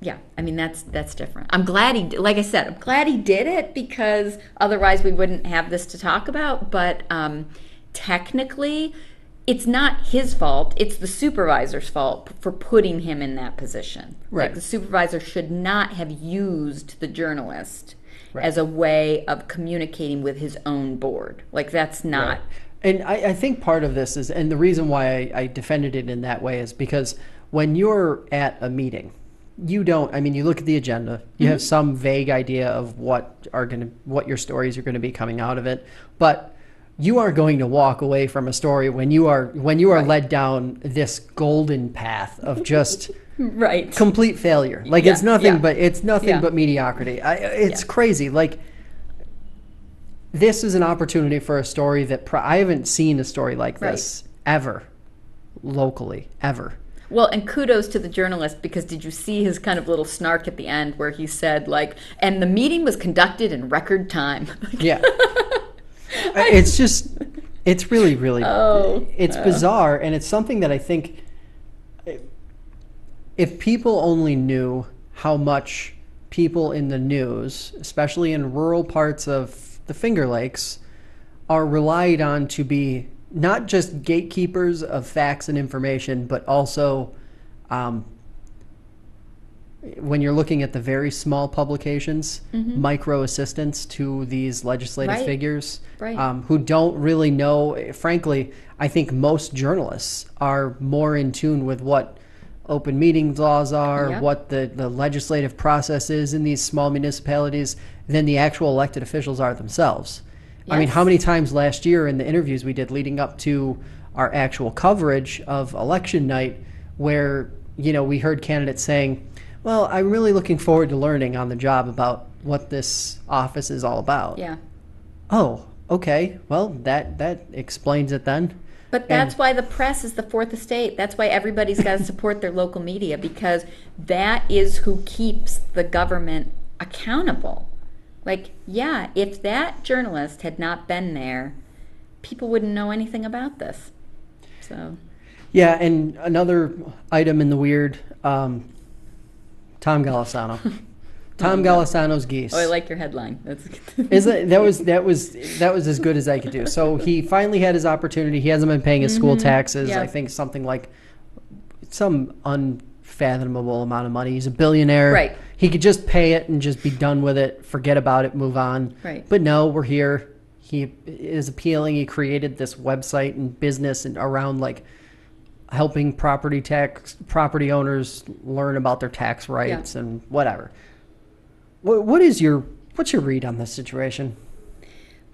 Yeah, I mean, that's different. I'm glad like I said, I'm glad he did it, because otherwise we wouldn't have this to talk about. But technically, it's not his fault. It's the supervisor's fault for putting him in that position. Right. Like, the supervisor should not have used the journalist as a way of communicating with his own board. Like, that's not... Right. And I think part of this is, and the reason why I defended it in that way is because when you're at a meeting, you look at the agenda, you have some vague idea of what your stories are going to be coming out of it, but you are going to walk away from a story when you are led down this golden path of just complete failure. Like, it's nothing but mediocrity. It's crazy. Like, this is an opportunity for a story that I haven't seen a story like this ever, locally, ever. Well, and kudos to the journalist, because did you see his kind of little snark at the end where he said, like, and the meeting was conducted in record time? Yeah. It's really, really, it's bizarre. And it's something that I think if people only knew how much people in the news, especially in rural parts of the Finger Lakes, are relied on to be not just gatekeepers of facts and information, but also when you're looking at the very small publications, micro assistants to these legislative figures who don't really know. Frankly, I think most journalists are more in tune with what open meetings laws are, what the legislative process is in these small municipalities than the actual elected officials are themselves. Yes. I mean, how many times last year in the interviews we did leading up to our actual coverage of election night where, we heard candidates saying, well, I'm really looking forward to learning on the job about what this office is all about. Yeah. Oh, okay. Well, that explains it then. But that's why the press is the fourth estate. That's why everybody's got to support their local media, because that is who keeps the government accountable. Like, yeah, if that journalist had not been there, people wouldn't know anything about this. So, yeah, and another item in the weird, Tom Golisano. Tom Golisano's geese. Oh, I like your headline. That's that was as good as I could do. So he finally had his opportunity. He hasn't been paying his school taxes. Yeah. I think something like some unfathomable amount of money. He's a billionaire. Right. He could just pay it and just be done with it, forget about it, move on. Right. But no, we're here. He is appealing. He created this website and business and around like helping property owners learn about their tax rights and whatever. What's your read on this situation?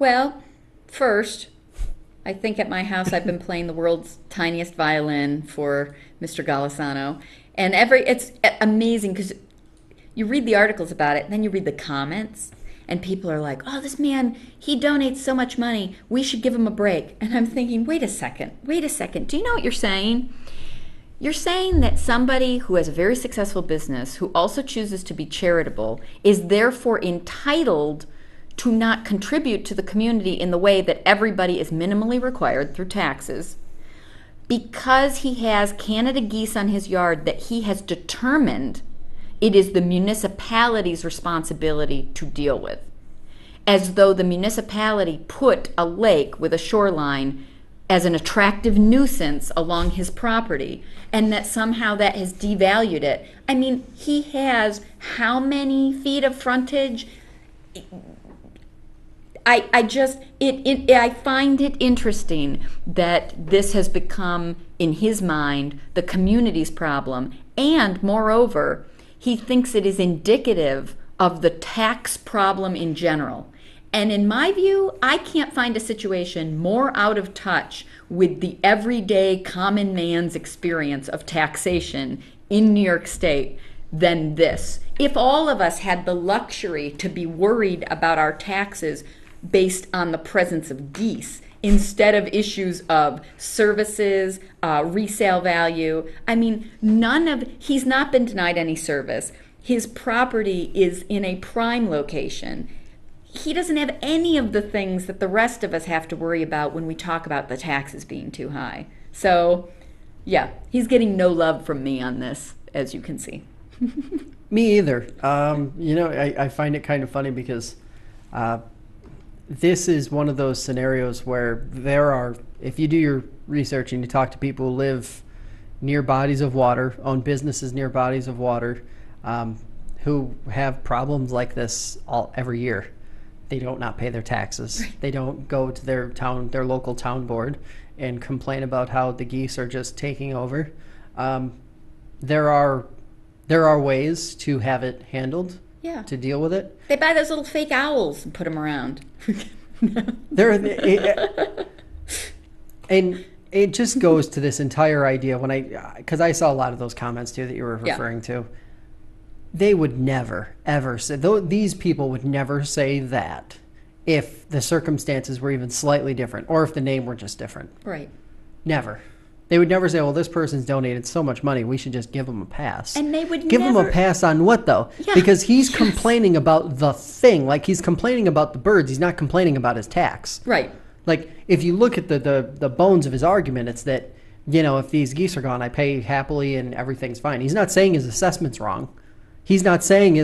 Well, first, I think at my house I've been playing the world's tiniest violin for Mr. Golisano, and it's amazing because you read the articles about it, and then you read the comments, and people are like, "Oh, this man, he donates so much money. We should give him a break." And I'm thinking, wait a second. Do you know what you're saying? You're saying that somebody who has a very successful business, who also chooses to be charitable, is therefore entitled to not contribute to the community in the way that everybody is minimally required through taxes, because he has Canada geese on his yard that he has determined it is the municipality's responsibility to deal with. As though the municipality put a lake with a shoreline as an attractive nuisance along his property, and that somehow that has devalued it. I mean, he has how many feet of frontage? I find it interesting that this has become, in his mind, the community's problem, and moreover, he thinks it is indicative of the tax problem in general. And in my view, I can't find a situation more out of touch with the everyday common man's experience of taxation in New York State than this. If all of us had the luxury to be worried about our taxes based on the presence of geese instead of issues of services, resale value, I mean, he's not been denied any service. His property is in a prime location. He doesn't have any of the things that the rest of us have to worry about when we talk about the taxes being too high. So, yeah, he's getting no love from me on this, as you can see. Me either. I find it kind of funny because this is one of those scenarios where if you do your research and you talk to people who live near bodies of water, own businesses near bodies of water, who have problems like this every year. They don't not pay their taxes. Right. They don't go to their local town board and complain about how the geese are just taking over. There are ways to have it handled. Yeah. To deal with it. They buy those little fake owls and put them around. And it just goes to this entire idea because I saw a lot of those comments too that you were referring to. They would never, ever say, these people would never say that if the circumstances were even slightly different or if the name were just different. Right. Never. They would never say, well, this person's donated so much money, we should just give them a pass. And they would give them a pass on what, though? Yeah. Because he's complaining about the thing. Like, he's complaining about the birds. He's not complaining about his tax. Right. Like, if you look at the bones of his argument, it's that, if these geese are gone, I pay happily and everything's fine. He's not saying his assessment's wrong. He's not saying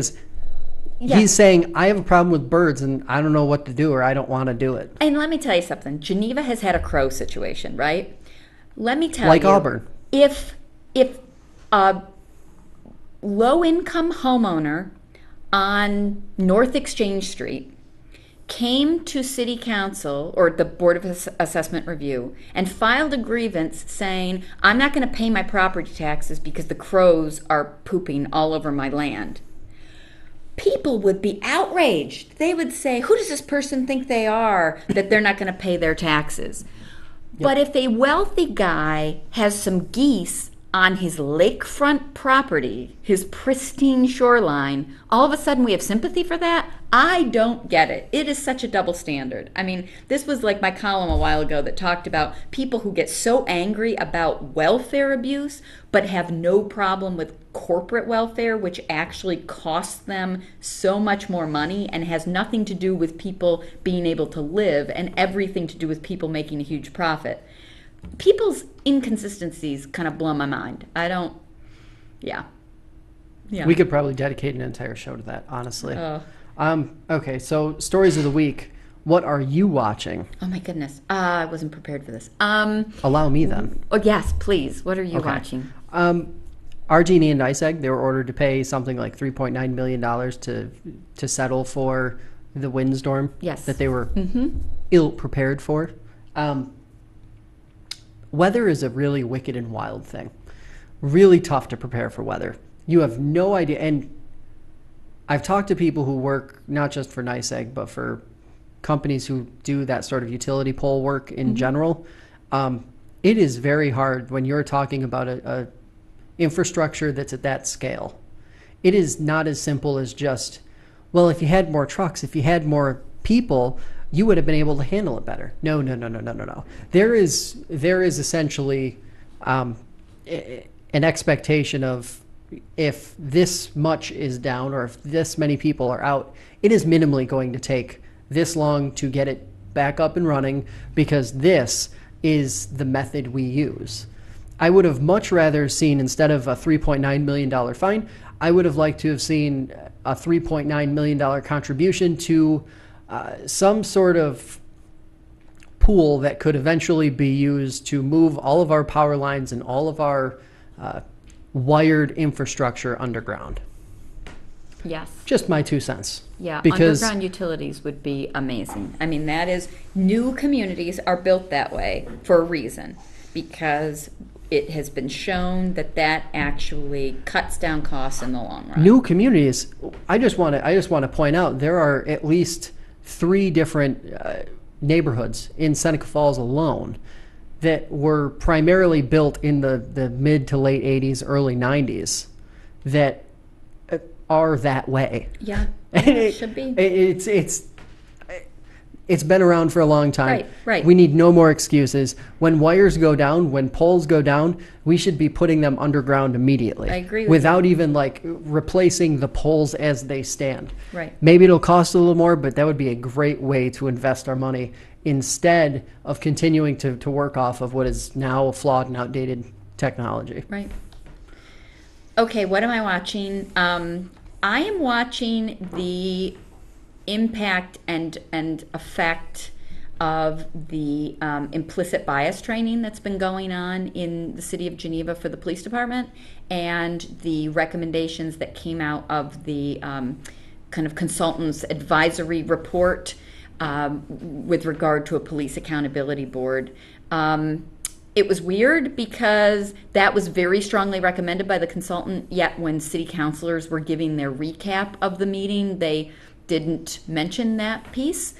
he's saying, I have a problem with birds and I don't know what to do or I don't want to do it. And let me tell you something. Geneva has had a crow situation, right? Let me tell you. Like Auburn. If a low-income homeowner on North Exchange Street came to City Council or the Board of Assessment Review and filed a grievance saying, I'm not going to pay my property taxes because the crows are pooping all over my land, people would be outraged. They would say, who does this person think they are that they're not going to pay their taxes? Yep. But if a wealthy guy has some geese on his lakefront property, his pristine shoreline, all of a sudden we have sympathy for that? I don't get it. It is such a double standard. I mean, this was like my column a while ago that talked about people who get so angry about welfare abuse but have no problem with corporate welfare, which actually costs them so much more money and has nothing to do with people being able to live and everything to do with people making a huge profit. People's inconsistencies kind of blow my mind. Yeah. We could probably dedicate an entire show to that, honestly. Oh. Okay, so stories of the week. What are you watching? Oh my goodness. I wasn't prepared for this. Allow me then. Oh yes, please. What are you Okay. watching? Argini and NYSEG, they were ordered to pay something like $3.9 million to settle for the windstorm Yes. that they were ill prepared for. Weather is a really wicked and wild thing. Really tough to prepare for weather. You have no idea. And I've talked to people who work not just for NYSEG, but for companies who do that sort of utility pole work in general. It is very hard when you're talking about a infrastructure that's at that scale. It is not as simple as just, well, if you had more trucks, if you had more people, you would have been able to handle it better. No. There is essentially an expectation of, if this much is down or if this many people are out, it is minimally going to take this long to get it back up and running, because this is the method we use. I would have much rather seen, instead of a $3.9 million fine, I would have liked to have seen a $3.9 million contribution to some sort of pool that could eventually be used to move all of our power lines and all of our wired infrastructure underground. Yes. Just my 2 cents. Yeah, Because underground utilities would be amazing. I mean, that is, new communities are built that way for a reason, because it has been shown that that actually cuts down costs in the long run. new communities, I just want to point out, there are at least 3 different neighborhoods in Seneca Falls alone that were primarily built in the mid to late 80s, early 90s that are that way. Yeah, it should be. It's been around for a long time. Right. We need no more excuses. When wires go down, when poles go down, we should be putting them underground immediately. I agree with without even like replacing the poles as they stand. Right. Maybe it'll cost a little more, but that would be a great way to invest our money instead of continuing to work off of what is now a flawed and outdated technology. Right. Okay, what am I watching? I am watching the impact and effect of the implicit bias training that's been going on in the city of Geneva for the police department, and the recommendations that came out of the kind of consultant's advisory report with regard to a police accountability board. It was weird because that was very strongly recommended by the consultant, yet when city councilors were giving their recap of the meeting, they didn't mention that piece.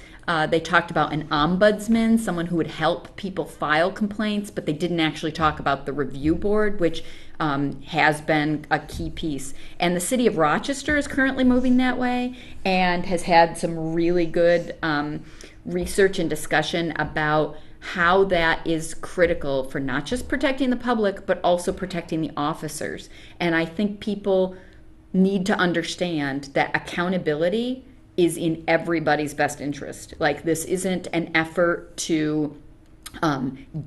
They talked about an ombudsman, someone who would help people file complaints, but they didn't actually talk about the review board, which has been a key piece. And the city of Rochester is currently moving that way and has had some really good research and discussion about how that is critical for not just protecting the public, but also protecting the officers. And I think people need to understand that accountability is in everybody's best interest. Like, this isn't an effort to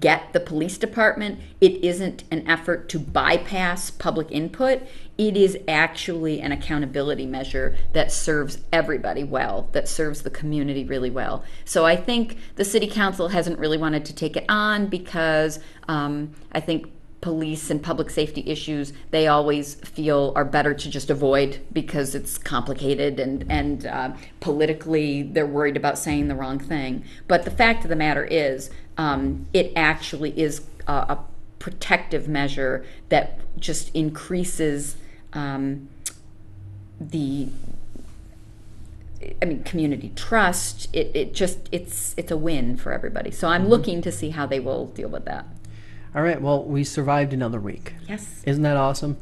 get the police department. It isn't an effort to bypass public input. It is actually an accountability measure that serves everybody well, that serves the community really well. So I think the city council hasn't really wanted to take it on because I think police and public safety issues, they always feel are better to just avoid because it's complicated and politically they're worried about saying the wrong thing. But the fact of the matter is, it actually is a protective measure that just increases community trust. It's a win for everybody. So I'm looking to see how they will deal with that. All right, well, we survived another week. Yes. Isn't that awesome?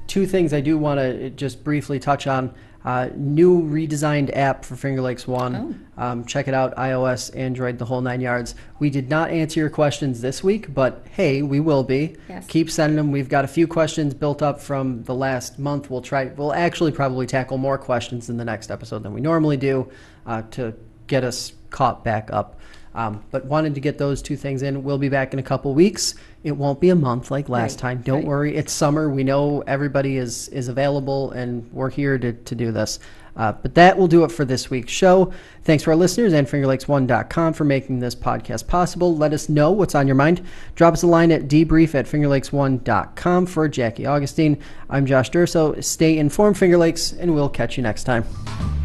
2 things I do want to just briefly touch on. New redesigned app for Finger Lakes One. Check it out, iOS, Android, the whole 9 yards. We did not answer your questions this week, but hey, we will be. Yes. Keep sending them. We've got a few questions built up from the last month. We'll actually probably tackle more questions in the next episode than we normally do to get us caught back up. But wanted to get those two things in. We'll be back in a couple weeks. It won't be a month like last time. Don't worry. It's summer. We know everybody is available, and we're here to do this. But that will do it for this week's show. Thanks to our listeners and FingerLakes1.com for making this podcast possible. Let us know what's on your mind. Drop us a line at debrief@FingerLakes1.com. For Jackie Augustine, I'm Josh Durso. Stay informed, Finger Lakes, and we'll catch you next time.